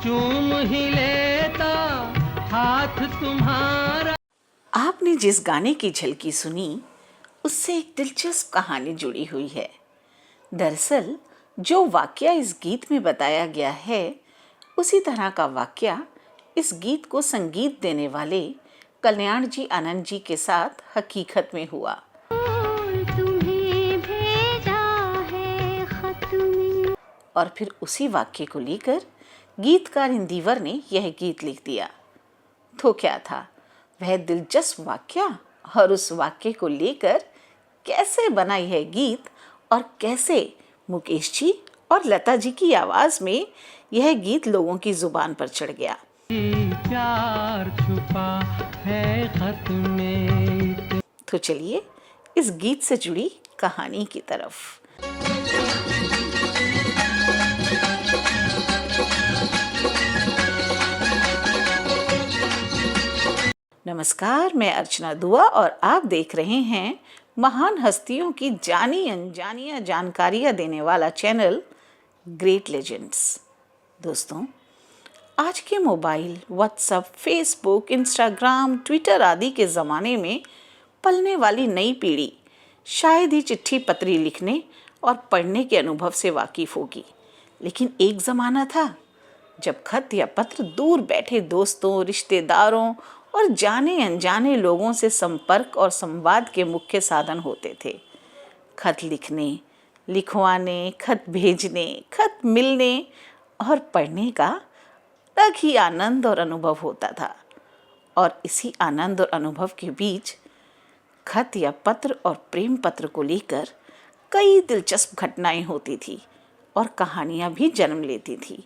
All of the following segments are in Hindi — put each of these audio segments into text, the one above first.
चूम ही लेता हाथ तुम्हारा। आपने जिस गाने की झलकी सुनी उससे एक दिलचस्प कहानी जुड़ी हुई है। दरअसल जो वाकया इस गीत में बताया गया है उसी तरह का वाकया इस गीत को संगीत देने वाले कल्याण जी आनंद जी के साथ हकीकत में हुआ। तुम्हें भेजा है खत में। और फिर उसी वाक्य को लेकर गीतकार इंदिवर ने यह गीत लिख दिया। तो क्या था वह दिलचस्प वाक्या और उस वाक्य को लेकर कैसे बना यह गीत और कैसे मुकेश जी और लता जी की आवाज में यह गीत लोगों की जुबान पर चढ़ गया। प्यार छुपा है खत में। तो चलिए इस गीत से जुड़ी कहानी की तरफ। नमस्कार, मैं अर्चना दुआ और आप देख रहे हैं महान हस्तियों की जानी अनजानियां जानकारियां देने वाला चैनल ग्रेट लेजेंड्स। दोस्तों, आज के mobile, WhatsApp, Facebook, Instagram, Twitter आदि के ज़माने में पलने वाली नई पीढ़ी शायद ही चिट्ठी पत्री लिखने और पढ़ने के अनुभव से वाकिफ़ होगी। लेकिन एक ज़माना था जब खत या पत्र दूर बैठे दोस्तों, रिश्तेदारों और जाने अनजाने लोगों से संपर्क और संवाद के मुख्य साधन होते थे। खत लिखने, लिखवाने, खत भेजने, खत मिलने और पढ़ने का अलग ही आनंद और अनुभव होता था। और इसी आनंद और अनुभव के बीच खत या पत्र और प्रेम पत्र को लेकर कई दिलचस्प घटनाएं होती थी और कहानियां भी जन्म लेती थी।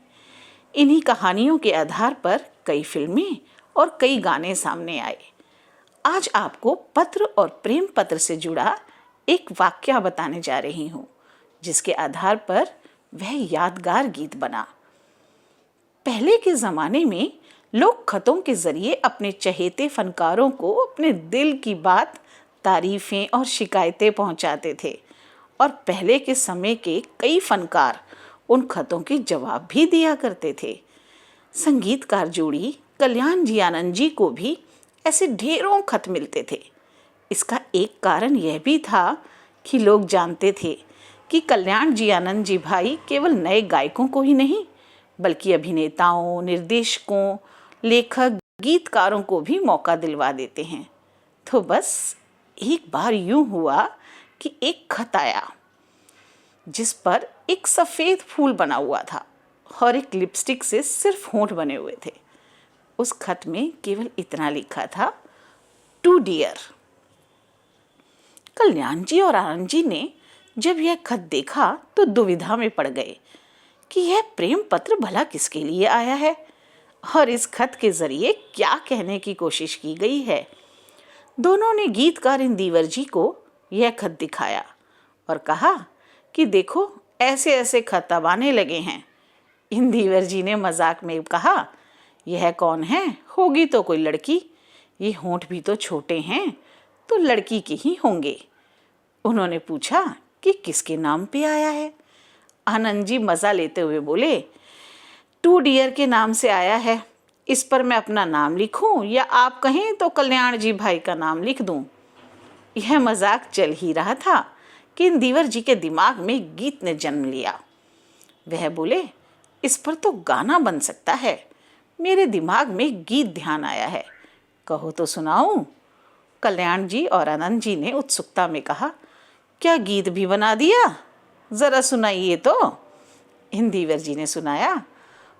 इन्हीं कहानियों के आधार पर कई फिल्में और कई गाने सामने आए। आज आपको पत्र और प्रेम पत्र से जुड़ा एक वाकया बताने जा रही हूँ, जिसके आधार पर वह यादगार गीत बना। पहले के ज़माने में लोग खतों के ज़रिए अपने चहेते फनकारों को अपने दिल की बात, तारीफ़ें और शिकायतें पहुँचाते थे। और पहले के समय के कई फनकार उन खतों के जवाब भी दिया करते थे। संगीतकार जोड़ी कल्याण जी आनंद जी को भी ऐसे ढेरों खत मिलते थे। इसका एक कारण यह भी था कि लोग जानते थे कि कल्याण जी आनंद जी भाई केवल नए गायकों को ही नहीं बल्कि अभिनेताओं, निर्देशकों, लेखक, गीतकारों को भी मौका दिलवा देते हैं। तो बस एक बार यूं हुआ कि एक खत आया जिस पर एक सफ़ेद फूल बना हुआ था और एक लिपस्टिक से सिर्फ होंठ बने हुए थे। उस खत में केवल इतना लिखा था, टू डियर। कल्याण जी और आनंद जी ने जब यह खत देखा तो दुविधा में पड़ गए कि यह प्रेम पत्र भला किसके लिए आया है और इस खत के जरिए क्या कहने की कोशिश की गई है। दोनों ने गीतकार इंदिवर जी को यह खत दिखाया और कहा कि देखो ऐसे ऐसे खत अब आने लगे हैं। इंदिवर जी ने मजाक में कहा, यह कौन है, होगी तो कोई लड़की, ये होंठ भी तो छोटे हैं तो लड़की के ही होंगे। उन्होंने पूछा कि किसके नाम पे आया है। आनंद जी मज़ा लेते हुए बोले, टू डियर के नाम से आया है। इस पर मैं अपना नाम लिखूं या आप कहें तो कल्याण जी भाई का नाम लिख दूं। यह मजाक चल ही रहा था कि इंदिवर जी के दिमाग में गीत ने जन्म लिया। वह बोले, इस पर तो गाना बन सकता है। मेरे दिमाग में गीत ध्यान आया है, कहो तो सुनाऊं। कल्याण जी और आनंद जी ने उत्सुकता में कहा, क्या गीत भी बना दिया, ज़रा सुनाइए तो। इंदिवर जी ने सुनाया,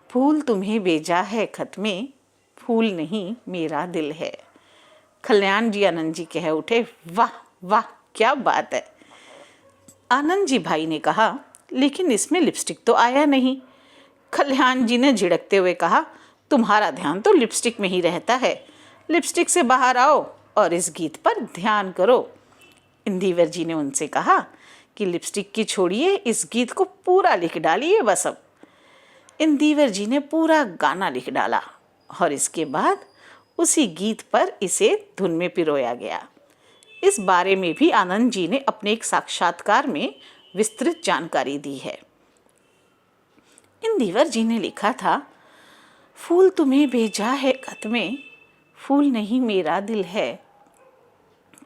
फूल तुम्हें भेजा है खत में, फूल नहीं मेरा दिल है। कल्याण जी आनंद जी कह उठे, वाह वाह क्या बात है। आनंद जी भाई ने कहा, लेकिन इसमें लिपस्टिक तो आया नहीं। कल्याण जी ने झिड़कते हुए कहा, तुम्हारा ध्यान तो लिपस्टिक में ही रहता है, लिपस्टिक से बाहर आओ और इस गीत पर ध्यान करो। इंदिवर जी ने उनसे कहा कि लिपस्टिक की छोड़िए, इस गीत को पूरा लिख डालिए बस अब। इंदिवर जी ने पूरा गाना लिख डाला और इसके बाद उसी गीत पर इसे धुन में पिरोया गया। इस बारे में भी आनंद जी ने अपने एक साक्षात्कार में विस्तृत जानकारी दी है। इंदिवर जी ने लिखा था, फूल तुम्हें भेजा है खत में, फूल नहीं मेरा दिल है।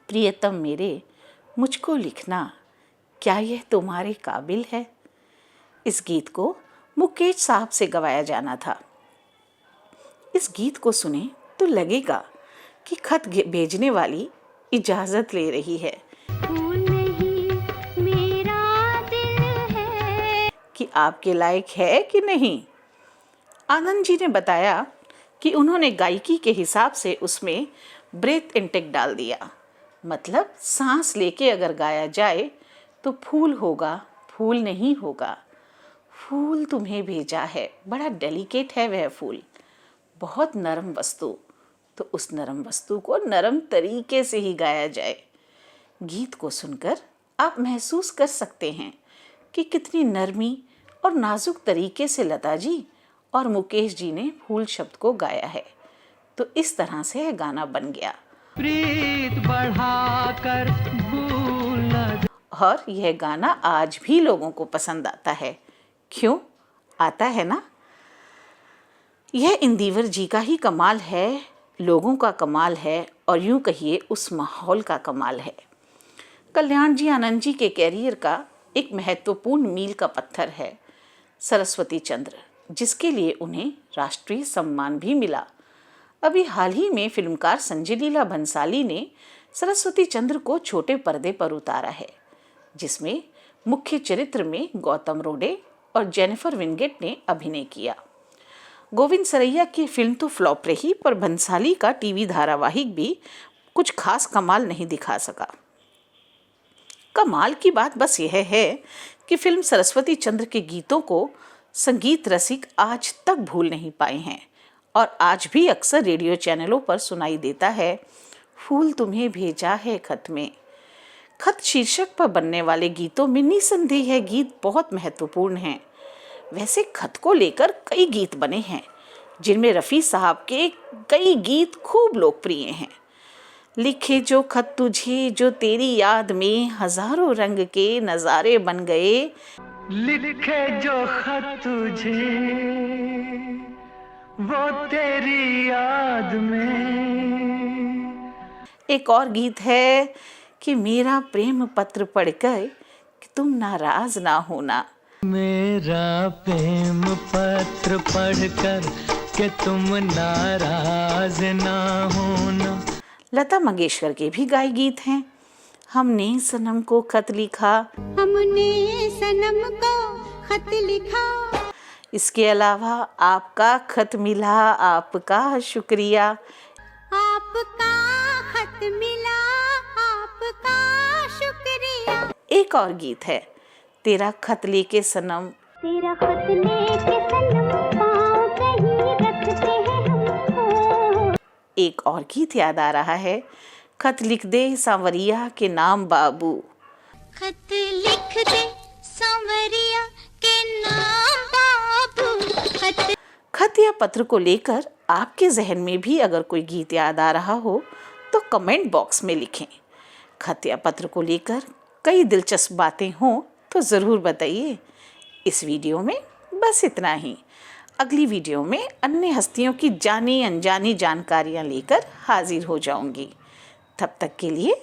प्रियतम मेरे मुझको लिखना, क्या यह तुम्हारे काबिल है। इस गीत को मुकेश साहब से गवाया जाना था। इस गीत को सुने तो लगेगा कि खत भेजने वाली इजाज़त ले रही है फूल नहीं मेरा दिल है। कि आपके लायक है कि नहीं। आनंद जी ने बताया कि उन्होंने गायकी के हिसाब से उसमें ब्रेथ इंटेक डाल दिया, मतलब सांस लेके अगर गाया जाए तो फूल होगा, फूल नहीं होगा। फूल तुम्हें भेजा है, बड़ा डेलिकेट है वह फूल, बहुत नरम वस्तु, तो उस नरम वस्तु को नरम तरीके से ही गाया जाए। गीत को सुनकर आप महसूस कर सकते हैं कि कितनी नरमी और नाजुक तरीके से लता जी और मुकेश जी ने फूल शब्द को गाया है। तो इस तरह से यह गाना बन गया प्रीत बढ़ाकर भूल न और यह गाना आज भी लोगों को पसंद आता है। क्यों आता है ना? यह इंदिवर जी का ही कमाल है, लोगों का कमाल है और यूं कहिए उस माहौल का कमाल है। कल्याण जी आनंद जी के कैरियर का एक महत्वपूर्ण मील का पत्थर है सरस्वती चंद्र, जिसके लिए उन्हें राष्ट्रीय सम्मान भी मिला। अभी हाल ही में फिल्मकार संजय लीला भंसाली ने सरस्वती चंद्र को छोटे पर्दे पर उतारा है, जिसमें मुख्य चरित्र में गौतम रोडे और जेनिफर विंगेट ने अभिनय किया। गोविंद सरैया की फिल्म तो फ्लॉप रही, पर भंसाली का टीवी धारावाहिक भी कुछ खास कमाल नहीं दिखा सका। कमाल की बात बस यह है कि फिल्म सरस्वती चंद्र के गीतों को संगीत रसिक आज तक भूल नहीं पाए हैं और आज भी अक्सर रेडियो चैनलों पर सुनाई देता है, फूल तुम्हें भेजा है खत में। खत शीर्षक पर बनने वाले गीतों में निसंदेह यह गीत बहुत महत्वपूर्ण हैं। वैसे खत को लेकर कई गीत बने हैं, जिनमें रफ़ी साहब के कई गीत खूब लोकप्रिय हैं। लिखे जो खत तुझे जो तेरी याद में, हजारों रंग के नज़ारे बन गए। लिखे जो खत तुझे वो तेरी याद में। एक और गीत है कि मेरा प्रेम पत्र पढ़कर कि तुम नाराज ना होना। मेरा प्रेम पत्र पढ़कर कि तुम नाराज ना होना। लता मंगेशकर के भी गाए गीत हैं। हमने सनम को खत लिखा, हमने सनम को खत लिखा। इसके अलावा आपका खत मिला, आपका शुक्रिया, आपका खत मिला, आपका शुक्रिया। एक और गीत है तेरा खत लेके सनम, तेरा खत लेके सनम पाँव कहीं रखते हैं हमको। एक और गीत याद आ रहा है, खत लिख दे सांवरिया के नाम बाबू। खत लिख दे सांवरिया के नाम बाबू। खत या पत्र को लेकर आपके जहन में भी अगर कोई गीत याद आ रहा हो तो कमेंट बॉक्स में लिखें। खत या पत्र को लेकर कई दिलचस्प बातें हों तो ज़रूर बताइए। इस वीडियो में बस इतना ही। अगली वीडियो में अन्य हस्तियों की जानी अनजानी जानकारियाँ लेकर हाजिर हो जाऊंगी। तब तक के लिए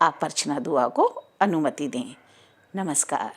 आप अर्चना दुआ को अनुमति दें। नमस्कार।